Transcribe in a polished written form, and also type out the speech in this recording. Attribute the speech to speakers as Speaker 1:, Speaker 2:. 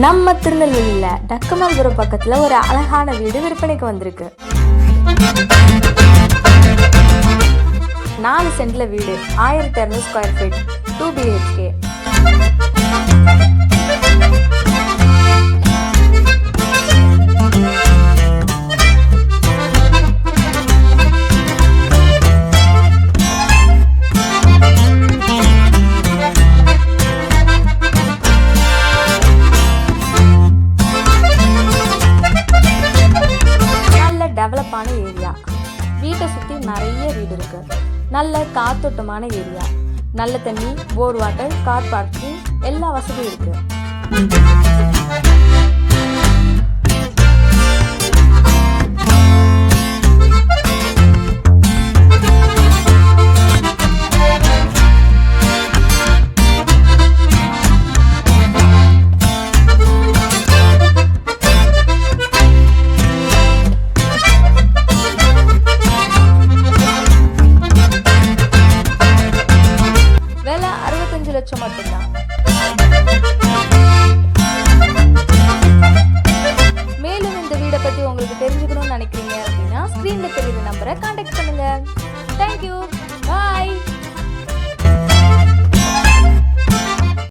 Speaker 1: நம்ம திருநெல்வேலியில் டக்கமால்புரம் பக்கத்தில் ஒரு அழகான வீடு விற்பனைக்கு வந்திருக்கு. 4 சென்ட்ல வீடு, 1200 ஸ்கொயர் ஃபீட், 2 BHK. டெவலப்பான ஏரியா, வீட்டை சுற்றி நிறைய வீடு இருக்கு. நல்ல காத்தோட்டமான ஏரியா, நல்ல தண்ணி, போர் வாட்டர், கார் பார்க்கிங் எல்லா வசதியும் இருக்கு. விலை 65 லட்சம் மட்டும்தான். மேலும் இந்த வீடை பத்தி உங்களுக்கு தெரிஞ்சுக்கணும்னு நினைக்கிறீங்க அப்படின்னா ஸ்கிரீன்ல தெரியுற நம்பரை கான்டாக்ட் பண்ணுங்க. தேங்க்யூ, பாய்.